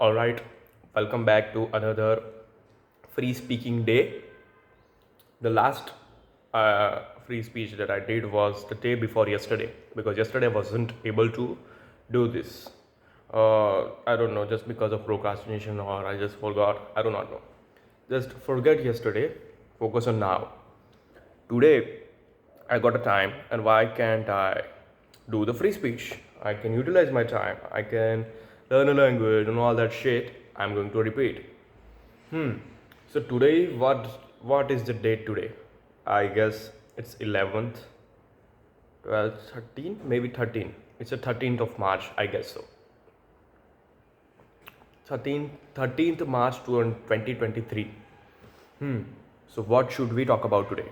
All right, welcome back to another free speaking day. The last free speech that I did was the day before yesterday because yesterday I wasn't able to do this. I don't know, just because of procrastination or I just forgot. I do not know. Just forget yesterday, focus on now. Today, I got a time, and why can't I do the free speech? I can utilize my time, I can learn a language and all that shit. I'm going to repeat. So today, what is the date today? I guess it's 11th, 12th, 13th, maybe 13th. It's the 13th of March, I guess so. 13th March 2023. So what should we talk about today?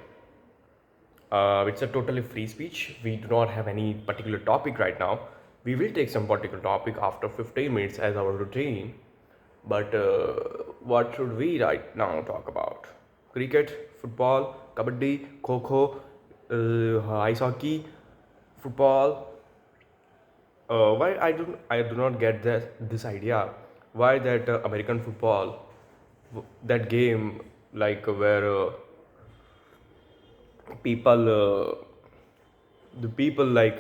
It's a totally free speech. We do not have any particular topic right now. We will take some particular topic after 15 minutes as our routine. But what should we right now talk about? Cricket, football, kabaddi, kho, ice hockey, football. Why I do not get this idea. Why that American football, that game where people the people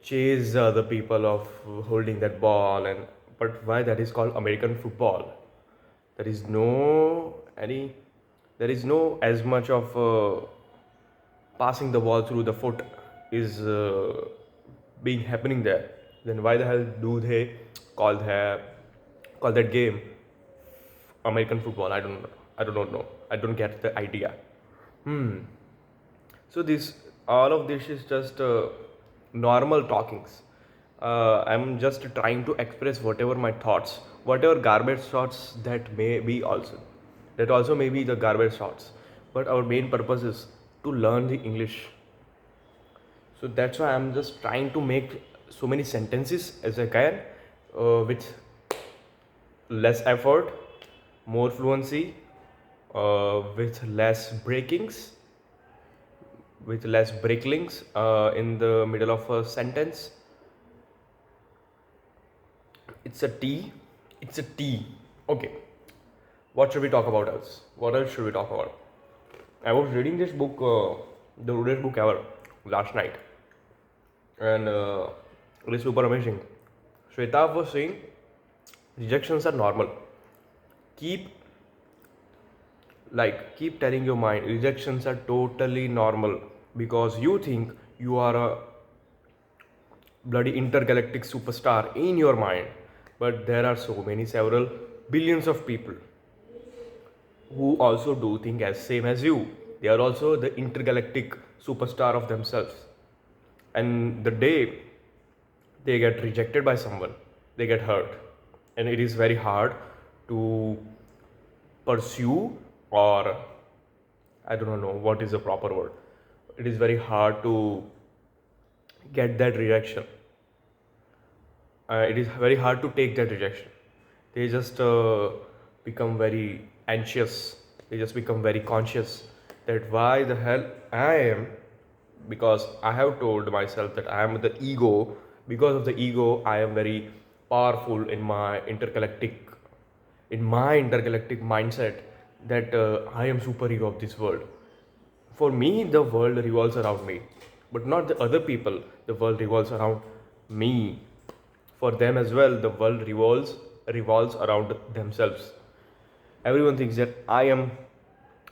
chase the people of holding that ball, and but why that is called American football? There is no any there is no as much of passing the ball through the foot is being happening there. Then why the hell do they call that game American football? I do not know. I don't get the idea. So this all of this is just normal talkings. I'm just trying to express whatever my thoughts, whatever garbage thoughts that also may be the garbage thoughts. But our main purpose is to learn the English. So that's why I'm just trying to make so many sentences as I can, with less effort, more fluency, with less breakings, with less breaklings in the middle of a sentence. It's a T. It's a T. Okay. What should we talk about else? What else should we talk about? I was reading this book, the rudest book ever, last night, and it is super amazing. Shweta was saying rejections are normal. Keep keep telling your mind rejections are totally normal because you think you are a bloody intergalactic superstar in your mind, but there are so many several billions of people who also do think as same as you. They are also the intergalactic superstar of themselves, and the day they get rejected by someone, they get hurt, and it is very hard to pursue, or I do not know what is the proper word. It is very hard to get that rejection. It is very hard to take that rejection. They just become very anxious. They just become very conscious that why the hell I am, because I have told myself that I am the ego. Because of the ego, I am very powerful in my intergalactic mindset that I am super ego of this world. For me, the world revolves around me, but not the other people. The world revolves around me. For them as well, the world revolves around themselves. Everyone thinks that I am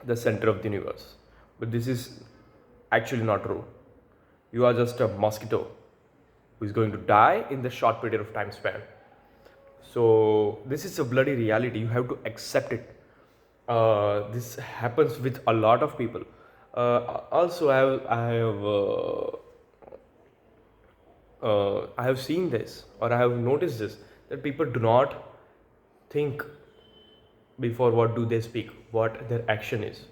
the center of the universe, but this is actually not true. You are just a mosquito who is going to die in the short period of time span. So this is a bloody reality. You have to accept it. This happens with a lot of people. Also, I have seen this, or I have noticed this, that people do not think before what do they speak, what their action is.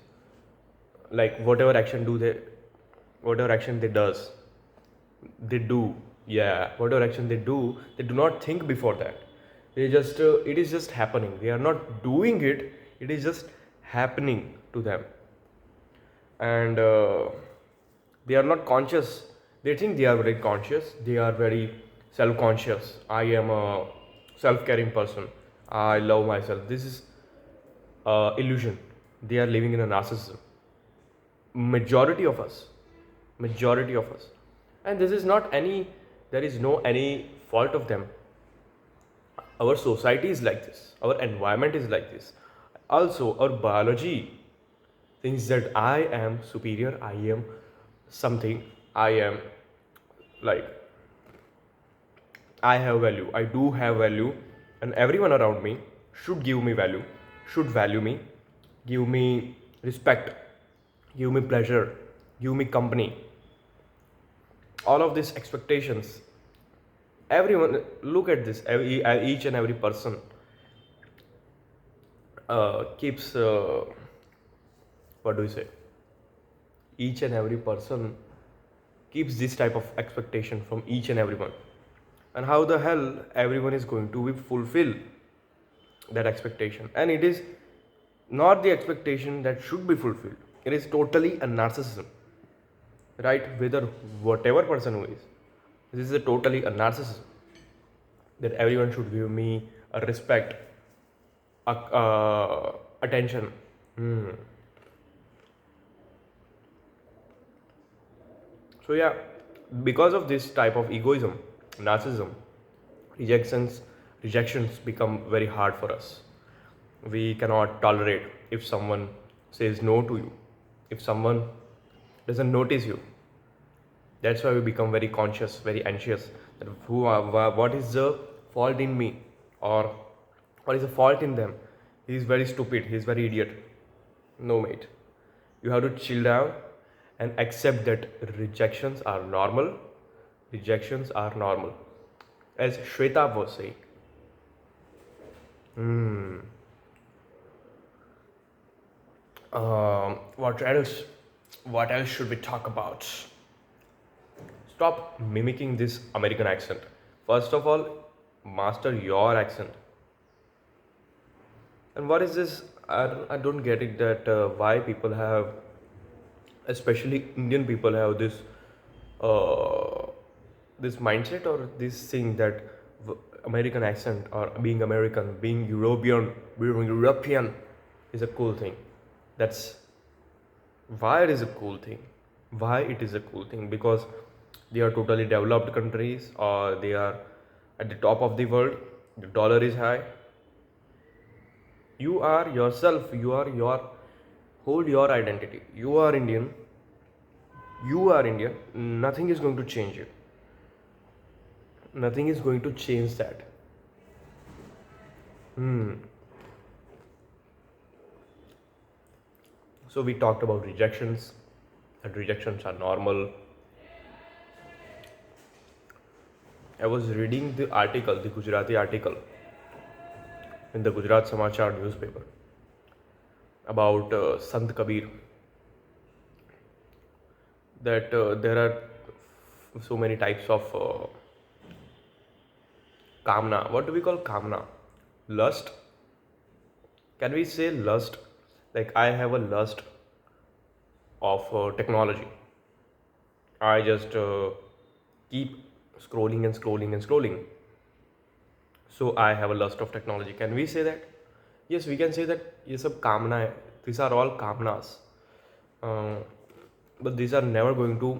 Like whatever action they do, yeah, whatever action they do not think before that. They just it is just happening. They are not doing it. It is just happening to them, and they are not conscious. They think they are very conscious. They are very self-conscious. I am a self-caring person. I love myself. This is illusion. They are living in a narcissism. Majority of us, majority of us, and this is not any. There is no any fault of them. Our society is like this. Our environment is like this. Also, our biology thinks that I am superior. I am something. I am like I have value. I do have value, and everyone around me should give me value, should value me, give me respect, give me pleasure, give me company. All of these expectations. Everyone, look at this. Each and every person keeps. What do we say? Each and every person keeps this type of expectation from each and everyone. And how the hell everyone is going to be fulfill that expectation? And it is not the expectation that should be fulfilled. It is totally a narcissism, right? Whether whatever person who is, this is a totally a narcissism that everyone should give me a respect, attention. So yeah, because of this type of egoism, narcissism, rejections become very hard for us. We cannot tolerate if someone says no to you, if someone doesn't notice you. That's why we become very conscious, very anxious. That what is the fault in me, or what is the fault in them? He is very stupid. He is very idiot. No, mate. You have to chill down and accept that rejections are normal. Rejections are normal. As Shweta was saying. What else? What else should we talk about? Stop mimicking this American accent. First of all, master your accent. And what is this? I don't get it that why people have, especially Indian people, have uh, this mindset or this thing that American accent or being American, being European is a cool thing. That's why it is a cool thing. Why it is a cool thing? Because they are totally developed countries, or they are at the top of the world. The dollar is high. You are yourself. You are your hold your identity. You are Indian. You are Indian. Nothing is going to change it. Nothing is going to change that. So we talked about rejections, and rejections are normal. I was reading the article, the Gujarati article, in the Gujarat Samachar newspaper about Sant Kabir. That there are so many types of kamna. What do we call kamna? Lust. Can we say lust? Like I have a lust of technology. I just keep scrolling and scrolling and scrolling. So I have a lust of technology. Can we say that? Yes, we can say that. ये सब कामना है. These are all kamnas. But these are never going to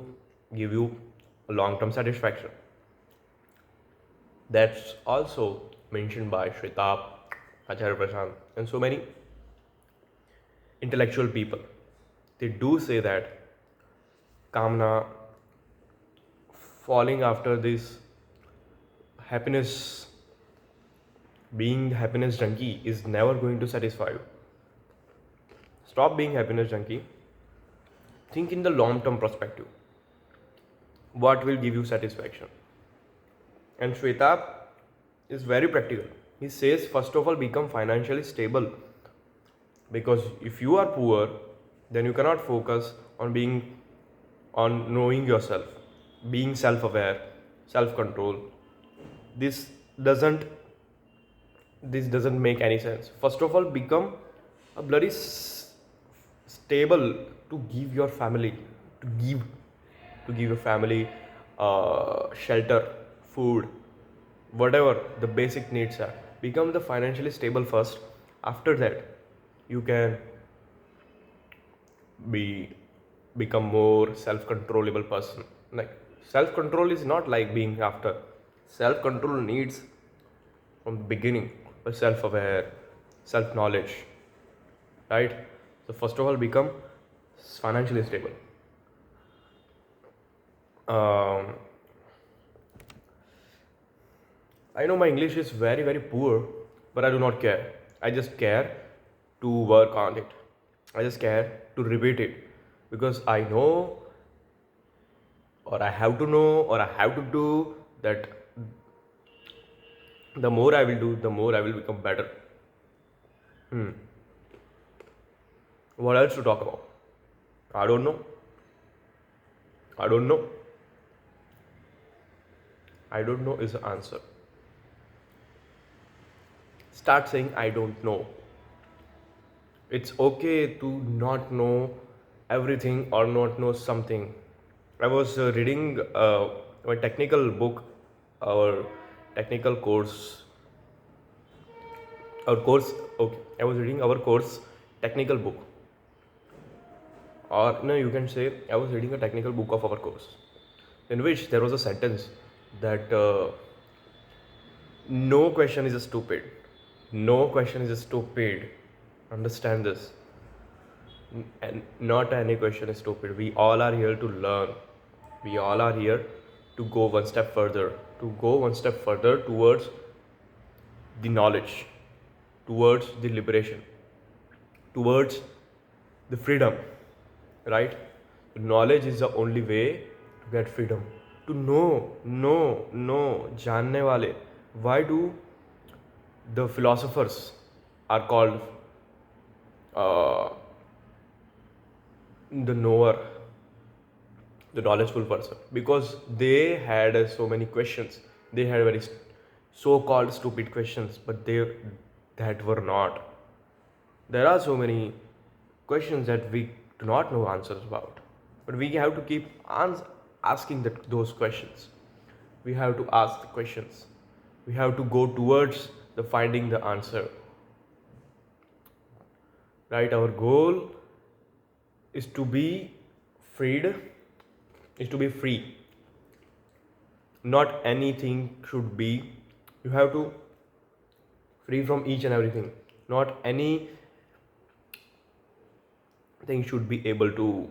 give you a long-term satisfaction. That's also mentioned by Shritab, Acharya Prashant, and so many intellectual people. They do say that kamna, falling after this happiness, being happiness junkie is never going to satisfy you. Stop being happiness junkie. Think in the long-term perspective. What will give you satisfaction? And Shwetab is very practical. He says, first of all, become financially stable. Because if you are poor, then you cannot focus on knowing yourself, being self-aware, self-control. This doesn't make any sense. First of all, become a bloody stable to give your family, to give your family shelter, food, whatever the basic needs are. become the financially stable first. After that, you can be become more self-controllable person. Like self-control is not like being after. Self-control needs from the beginning a self-aware, self-knowledge, right? So first of all, become financially stable. Um, I know my English is very, very poor, but I do not care. I just care to work on it. I just care to repeat it because I know, or I have to know, or I have to do that. The more I will do, the more I will become better. What else to talk about? I don't know. I don't know. I don't know is the answer. Start saying I don't know. It's okay to not know everything or not know something. I was reading a technical book, our technical course, our course. Okay, I was reading our course technical book, or no, you can say I was reading a technical book of our course, in which there was a sentence that no question is stupid. No question is stupid. Understand this. And not any question is stupid. We all are here to learn. We all are here to go one step further. To go one step further towards the knowledge, towards the liberation, towards the freedom. Right? Knowledge is the only way to get freedom. To know, जानने वाले. Why do the philosophers are called uh, the knower, the knowledgeful person? Because they had so many questions. They had very so-called stupid questions, but they that were not. There are so many questions that we do not know answers about, but we have to keep asking those questions. We have to ask the questions. We have to go towards the finding the answer. Right? Our goal is to be freed, is to be free. Not anything should be. You have to free from each and everything. Not any thing should be able to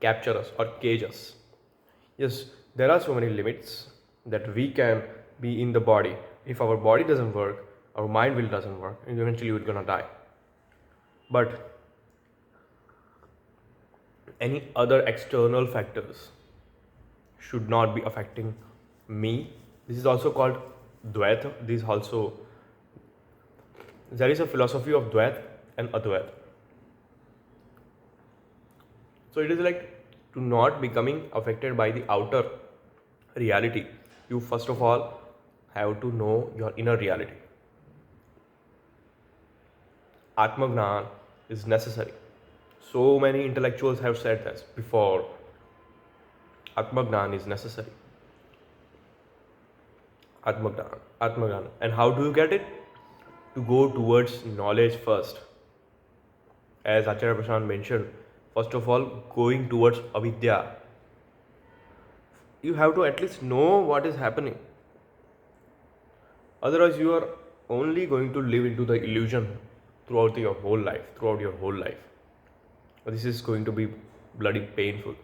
capture us or cage us. Yes, there are so many limits that we can be in the body. If our body doesn't work, our mind will doesn't work, and eventually we're gonna die. But any other external factors should not be affecting me. This is also called Dvaita. This also, there is a philosophy of Dvaita and Advaita. So it is like to not becoming affected by the outer reality. You first of all have to know your inner reality. Atmagnan is necessary. So many intellectuals have said this before. Atmagnan is necessary. Atmagnan. And how do you get it? To go towards knowledge first. As Acharya Prashant mentioned, first of all, going towards avidya. You have to at least know what is happening. Otherwise, you are only going to live into the illusion throughout your whole life. This is going to be bloody painful.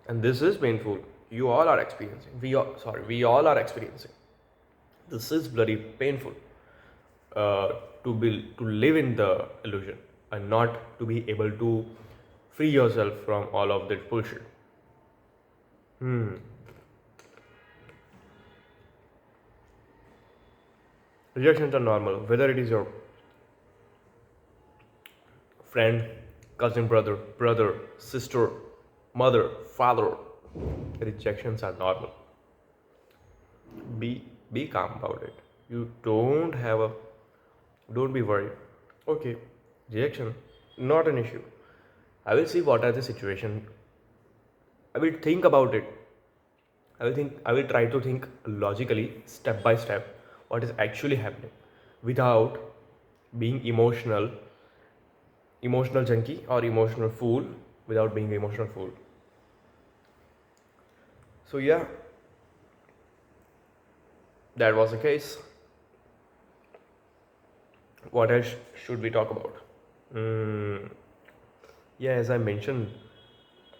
And this is painful. You all are experiencing. We all are experiencing. This is bloody painful. To live in the illusion and not to be able to free yourself from all of that bullshit. Rejections are normal, whether it is your friend, cousin, brother, sister, mother, father. Rejections are normal. Be calm about it. You don't be worried. Okay, rejection, not an issue. I will see what are the situation. I will think about it. I will try to think logically, step by step. what is actually happening, without being emotional junkie or emotional fool, without being an emotional fool. So yeah, that was the case. What else should we talk about? Mm, yeah, as I mentioned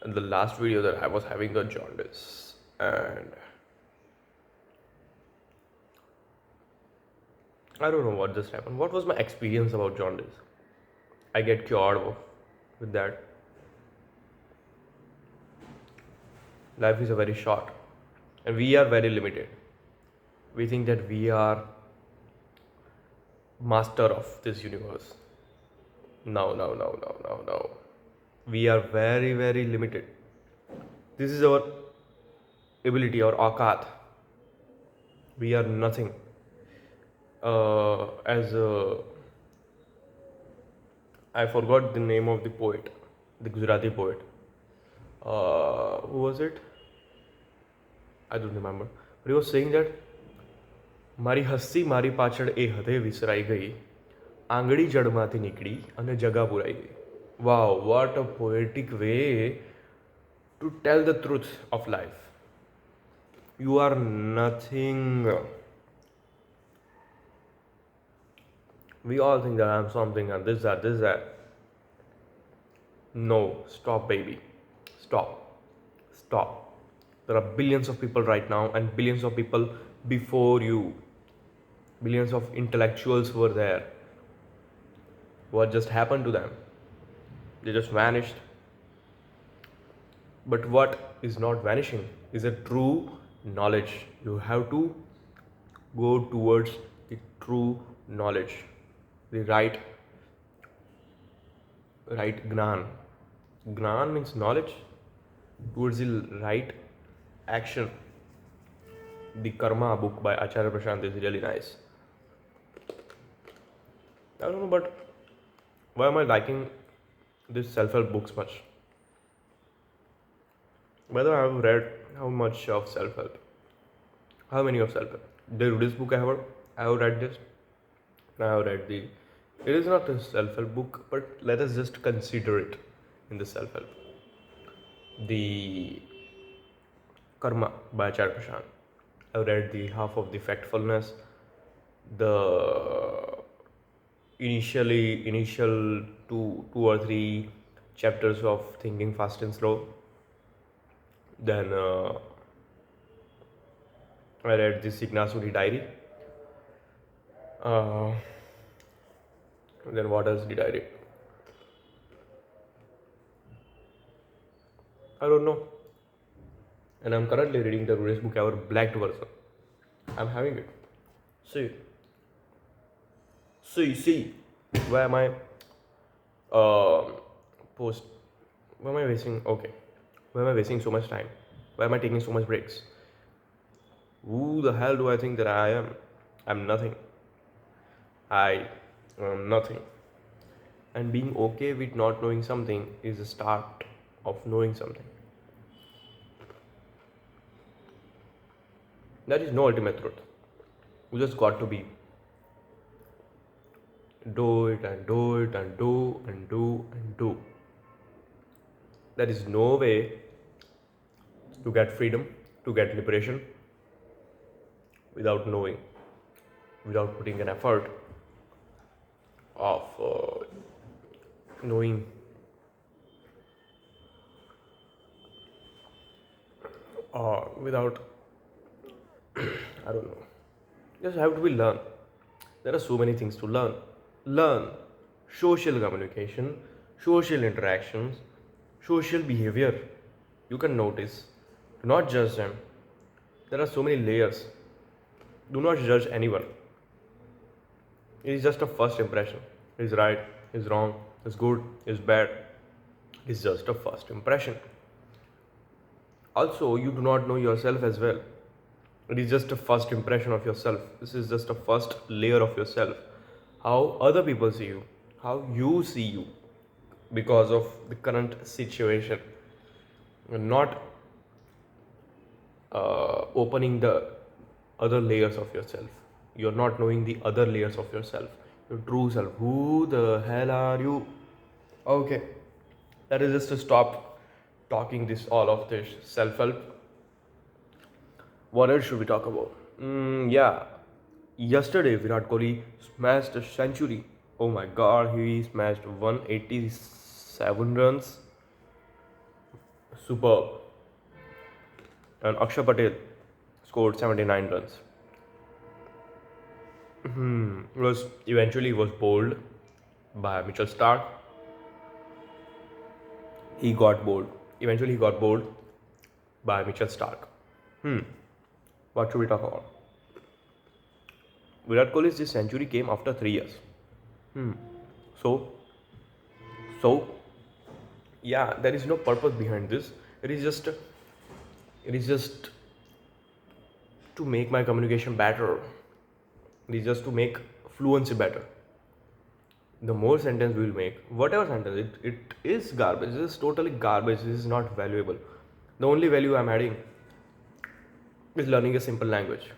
in the last video, that I was having a jaundice, and I don't know what just happened. What was my experience about jaundice? I get cured with that. Life is a very short, and we are very limited. We think that we are master of this universe. No, no, no, no, no, no. We are very, very limited. This is our ability, our aukat. We are nothing. As I forgot the name of the poet, the Gujarati poet. Who was it? I don't remember. But he was saying that મારી હસ્તી મારી પાછળ એ હદે વિસરાઈ ગઈ, આંગળી જડમાંથી નીકળી અને જગા પુરાઈ ગઈ. Wow, what a poetic way to tell the truth of life. You are nothing. We all think that I'm something and this, that, this, that. No, stop, baby. Stop. Stop. There are billions of people right now and billions of people before you. Billions of intellectuals were there. What just happened to them? They just vanished. But what is not vanishing is a true knowledge. You have to go towards the true knowledge, the right gnan. Gnan means knowledge towards the right action. The Karma book by Acharya Prashant is really nice. I don't know, but why am I liking this self-help books much? Whether I have read how much of self-help, how many of self-help? The Buddhist book I have read this. I have read the. It is not a self-help book, but let us just consider it in the self-help. The Karma by Acharya Prashant. I have read the half of the Factfulness, the initial two or three chapters of Thinking Fast and Slow. Then I read the Signasuri Diary. Then what else did I read? I don't know. And I'm currently reading the Buddhist book, our blacked version. I'm having it. See. Why am I why am I wasting? Okay. Why am I wasting so much time? Why am I taking so much breaks? Who the hell do I think that I am? I'm nothing. I am nothing. And being okay with not knowing something is the start of knowing something. There is no ultimate truth. You just got to be. Do it and do it and do and do and do. There is no way to get freedom, to get liberation, without knowing, without putting an effort of knowing. Without, I don't know. Just have to be learn. There are so many things to learn. Learn social communication, social interactions, social behavior. You can notice. Do not judge them. There are so many layers. Do not judge anyone. It is just a first impression. It is right, it is wrong, it is good, it is bad. It is just a first impression. Also, you do not know yourself as well. It is just a first impression of yourself. This is just a first layer of yourself. How other people see you, how you see you because of the current situation. Not opening the other layers of yourself. You're not knowing the other layers of yourself, your true self. Who the hell are you? Okay, that is just to stop talking this all of this self-help. What else should we talk about? Yeah, yesterday Virat Kohli smashed a century. Oh my God, he smashed 187 runs. Superb. And Akshay Patel scored 79 runs. Was bowled by Mitchell Stark. He got bowled. Eventually, he got bowled by Mitchell Stark. What should we talk about? Virat Kohli's this century came after 3 years. So, so yeah, there is no purpose behind this. It is just to make my communication better. It is just to make fluency better. The more sentence we will make, whatever sentence, it is garbage. This is totally garbage. This is not valuable. The only value I'm adding is learning a simple language.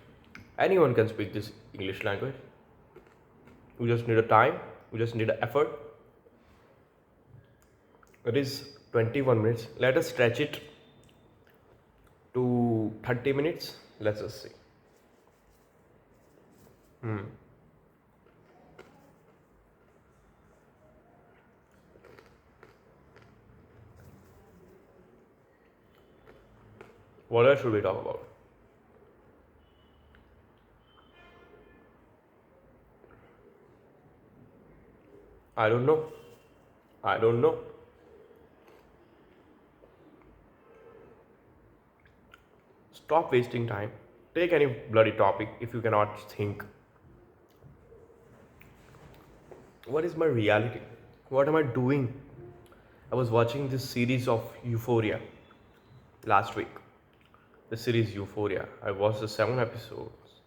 Anyone can speak this English language. You just need a time, you just need an effort. It is 21 minutes. Let us stretch it to 30 minutes. Let's just see. What else should we talk about? I don't know. I don't know. Stop wasting time. Take any bloody topic if you cannot think. What is my reality? What am I doing? I was watching this series of Euphoria last week. The series Euphoria. I watched the 7 episodes.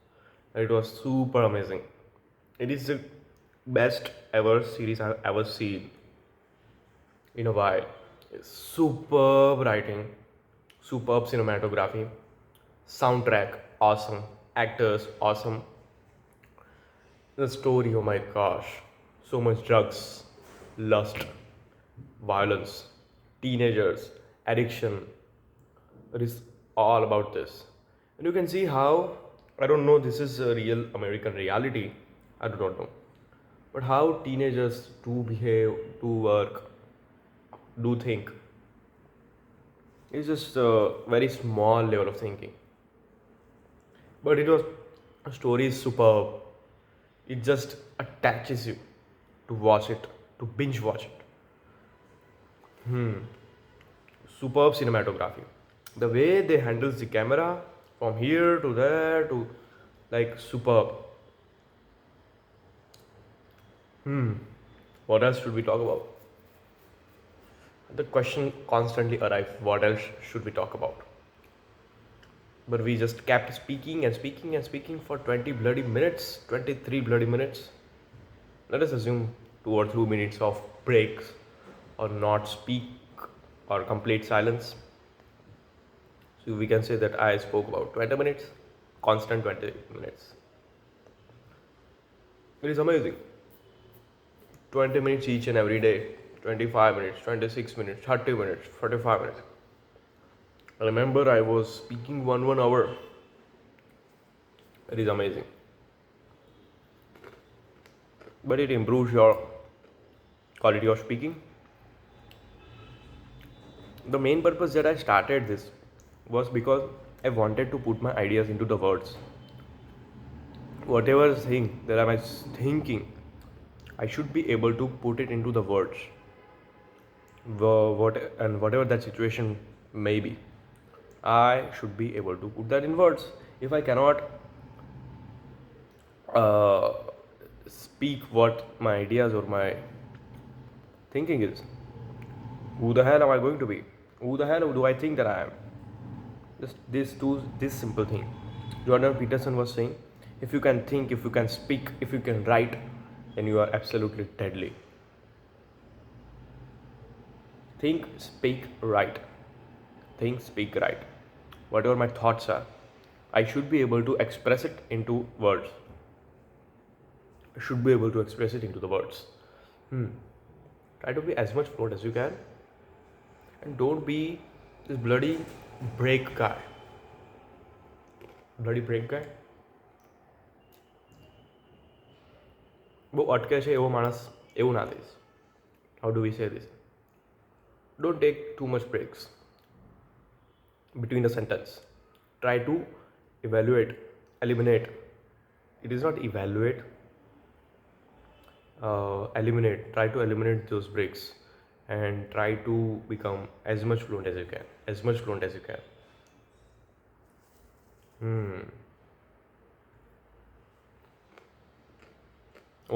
It was super amazing. It is the best ever series I've ever seen in a while. It's superb writing, superb cinematography, soundtrack awesome, actors awesome. The story, oh my gosh, so much drugs, lust, violence, teenagers, addiction. It is all about this. And you can see how, I don't know, this is a real American reality. I do not know. But how teenagers do behave, do work, do think. It's just a very small level of thinking. But it was, a story is superb. It just attaches you to watch it, to binge watch it. Superb cinematography. The way they handles the camera from here to there to like superb. What else should we talk about? The question constantly arrives, what else should we talk about? But we just kept speaking and speaking and speaking for 20 bloody minutes, 23 bloody minutes. Let us assume 2 or 3 minutes of breaks or not speak or complete silence. So we can say that I spoke about 20 minutes, constant 20 minutes. It is amazing. 20 minutes each and every day, 25 minutes, 26 minutes, 30 minutes, 45 minutes. I remember I was speaking 1 hour. It is amazing. But it improves your quality of speaking. The main purpose that I started this was because I wanted to put my ideas into the words. Whatever thing that I was thinking, I should be able to put it into the words. Whatever that situation may be, I should be able to put that in words. If I cannot speak what my ideas or my thinking is, who the hell am I going to be? Who the hell do I think that I am? Just this simple thing. Jordan Peterson was saying, if you can think, if you can speak, if you can write, then you are absolutely deadly. Think, speak, write. Think, speak, write. Whatever my thoughts are, I should be able to express it into words. should be able to express it into the words. Try to be as much fluent as you can, and don't be this bloody break guy. Bloody break guy. બહુ અટકે છે એવો માણસ એવું ના થઈશ. How do we say this? Don't take too much breaks between the sentence. Try to evaluate, eliminate. It is not evaluate, eliminate. Try to eliminate those breaks and try to become as much fluent as you can. As much fluent as you can.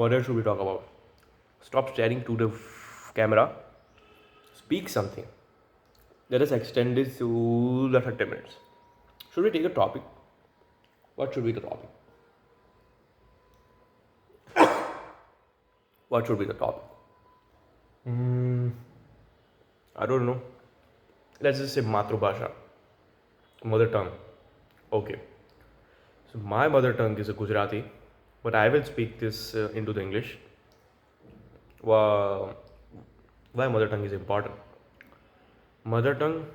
What else should we talk about? Stop staring to the camera. Speak something. Let us extend this to the 30 minutes. Should we take a topic? What should be the topic? What should be the topic? I don't know. Let's just say Matrubhasha, mother tongue. Okay. So my mother tongue is a Gujarati, but I will speak this into the English. Why mother tongue is important? Mother tongue,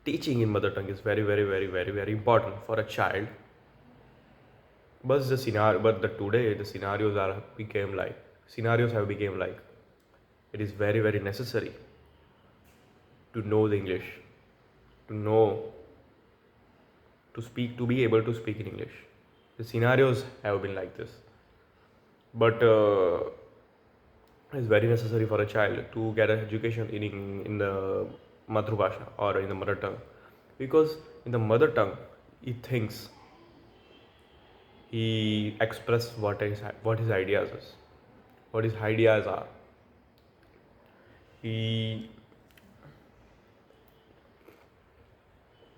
teaching in mother tongue is very, very, very, very, very important for a child. But today the scenarios have become like it is very, very necessary to know the English, to be able to speak in English. The scenarios have been like this, but it's very necessary for a child to get an education in the Matrubhasha or in the mother tongue, because in the mother tongue he thinks, he expresses what his ideas is, what his ideas are. He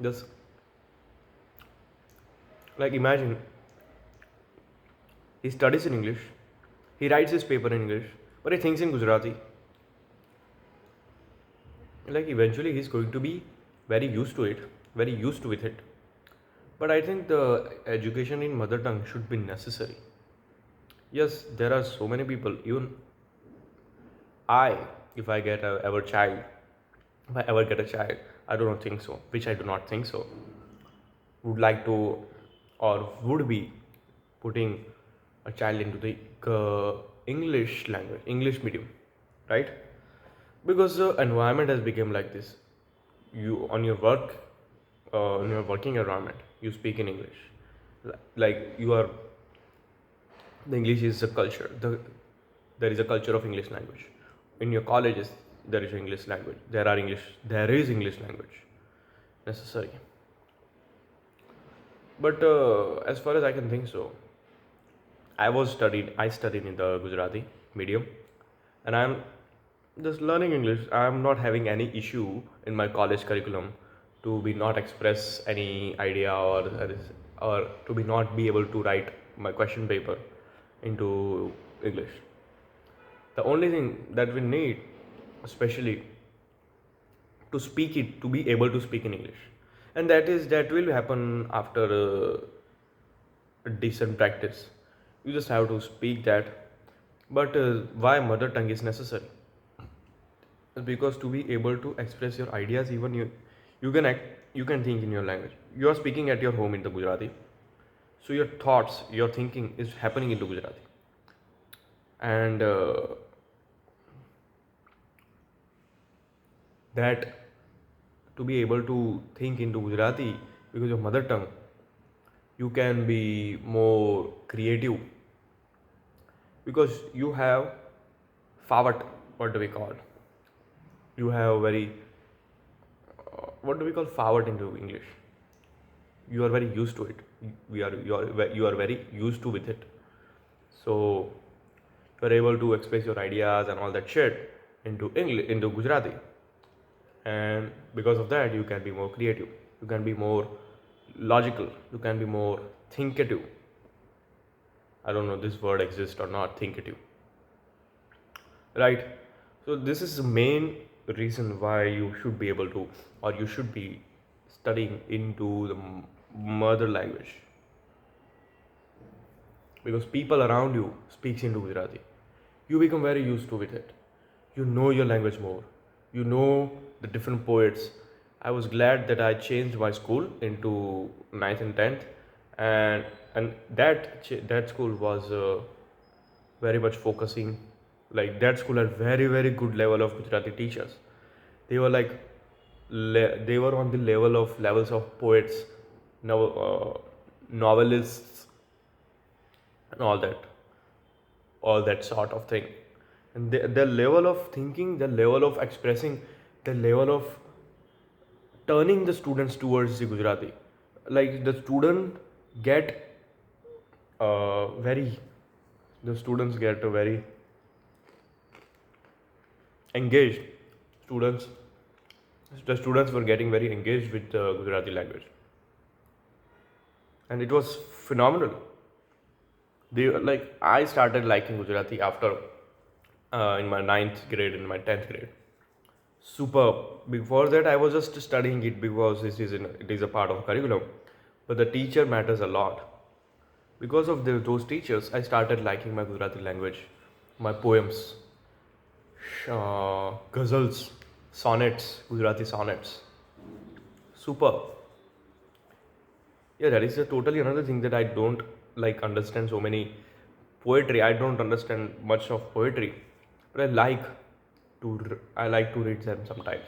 just, like, imagine he studies in English, he writes his paper in English, but he thinks in Gujarati. Like, eventually he's going to be very used with it. But I think the education in mother tongue should be necessary. Yes, there are so many people, even if I ever get a child, I do not think so, would like to, or would be putting a child into the English language, English medium, right? Because the environment has become like this. You, on your working environment, you speak in English. Like, the English is a culture. There is a culture of English language. In your colleges, there is English language. There is English language necessary. But as far as I can think so, I studied in the Gujarati medium, and I'm just learning English. I'm not having any issue in my college curriculum to be not express any idea or to be not be able to write my question paper into English. The only thing that we need, especially to be able to speak in English, and that will happen after a decent practice. You just have to speak that. But why mother tongue is necessary? Because to be able to express your ideas, even you can think in your language. You are speaking at your home in the Gujarati, so your thoughts, your thinking is happening into Gujarati, and that, to be able to think into Gujarati because of mother tongue, you can be more creative, because you have fawat. What do we call? You have very what do we call fawat into English? You are very used to it. You are very used to with it. So you are able to express your ideas and all that shit into English, into Gujarati, and because of that, you can be more creative. You can be more logical. You can be more thinkative. I don't know this word exists or not, thinkative. Right? So this is the main reason why you should be able to, or you should be studying into the mother language. because people around you speaks into Gujarati. You become very used to with it. You know your language more. You know the different poets. I was glad that I changed my school into ninth and 10th, and that school was very much focusing. Like that school had very good level of Gujarati teachers. They were like they were on the levels of poets, novelists, and all that sort of thing. And the level of thinking, the level of expressing, the level of turning the students towards the Gujarati, like get very the students get very engaged. Students, the students were getting very engaged with the Gujarati language, and it was phenomenal. I started liking Gujarati after in my ninth grade, in my 10th grade. Superb. Before that, I was just studying it because it is a part of curriculum, but the teacher matters a lot. Because of those teachers, I started liking my Gujarati language, my poems, ghazals, sonnets, Gujarati sonnets. Super. Yeah, that is a totally another thing that I don't like understand so many poetry. I don't understand much of poetry, but I like to read them sometimes.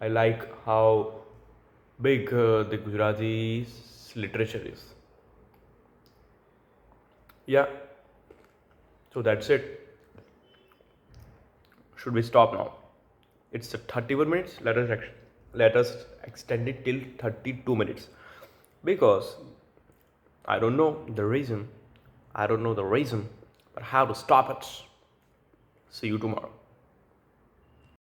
I like how big the Gujarati literature is. Yeah, so that's it. Should we stop now? It's 31 minutes. Let us extend it till 32 minutes because I don't know the reason. I don't know the reason, but how to stop it. See you tomorrow.